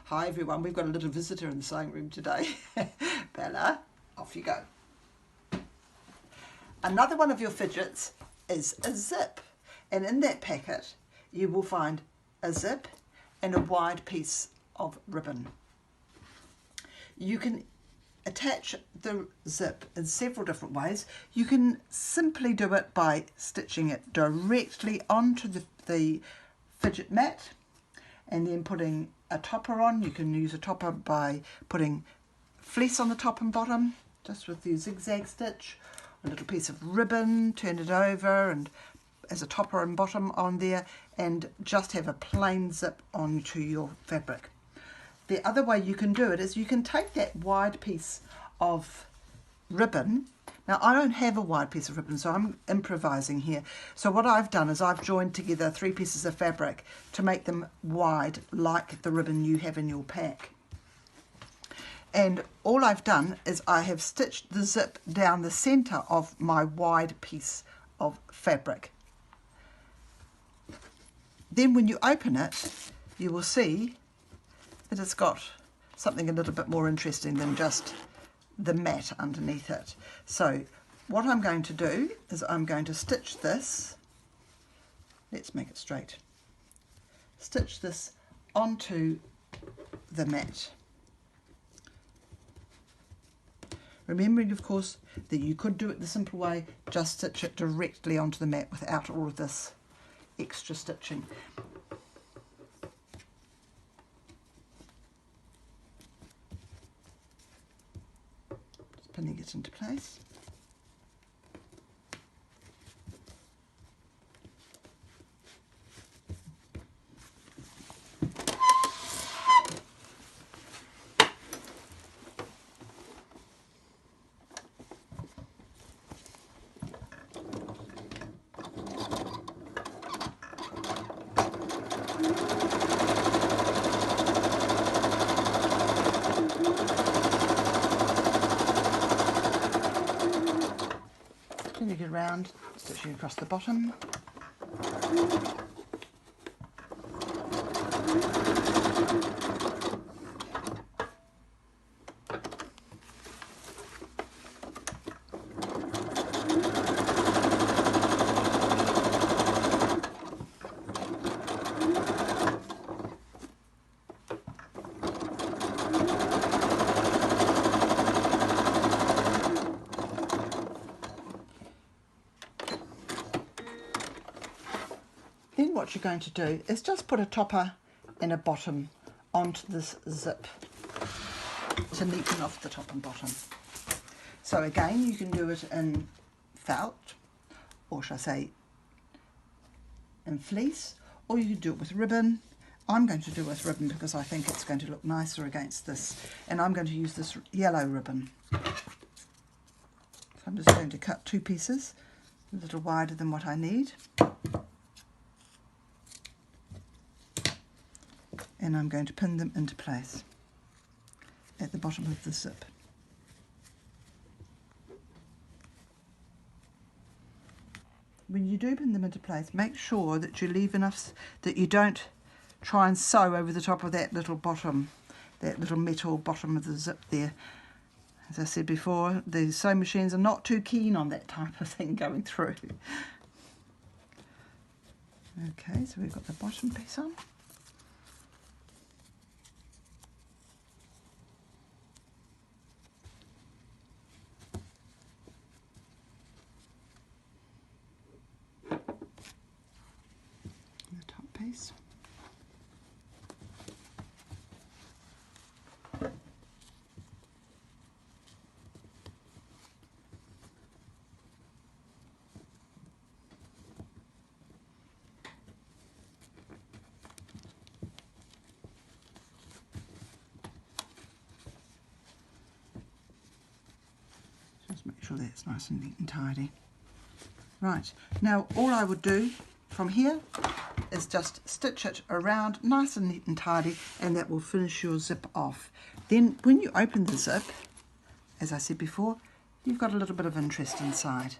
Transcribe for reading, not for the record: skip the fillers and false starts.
Hi everyone, we've got a little visitor in the sewing room today. Bella, off you go. Another one of your fidgets is a zip, and in that packet you will find a zip and a wide piece of ribbon. You can attach the zip in several different ways. You can simply do it by stitching it directly onto the fidget mat and then putting a topper on. You can use a topper by putting fleece on the top and bottom, just with your zigzag stitch, a little piece of ribbon, turn it over and as a topper and bottom on there, and just have a plain zip onto your fabric. The other way you can do it is you can take that wide piece of ribbon. Now I don't have a wide piece of ribbon, so I'm improvising here. So what I've done is I've joined together 3 pieces of fabric to make them wide like the ribbon you have in your pack. And all I've done is I have stitched the zip down the centre of my wide piece of fabric. Then when you open it, you will see that it's got something a little bit more interesting than just the mat underneath it. So what I'm going to do is I'm going to stitch this, let's make it straight, stitch this onto the mat. Remembering of course that you could do it the simple way, just stitch it directly onto the mat without all of this extra stitching. Pinning it into place. Turning it around, stitching across the bottom. Then what you're going to do is just put a topper and a bottom onto this zip to neaten off the top and bottom. So again, you can do it in felt, or shall I say in fleece, or you can do it with ribbon. I'm going to do it with ribbon because I think it's going to look nicer against this, and I'm going to use this yellow ribbon. So I'm just going to cut 2 pieces, a little wider than what I need. And I'm going to pin them into place at the bottom of the zip. When you do pin them into place, make sure that you leave enough that you don't try and sew over the top of that little bottom, that little metal bottom of the zip there. As I said before, the sewing machines are not too keen on that type of thing going through. Okay, so we've got the bottom piece on. Piece. Just make sure that's nice and neat and tidy. Right, now all I would do from here is just stitch it around nice and neat and tidy, and that will finish your zip off. Then when you open the zip, as I said before, you've got a little bit of interest inside.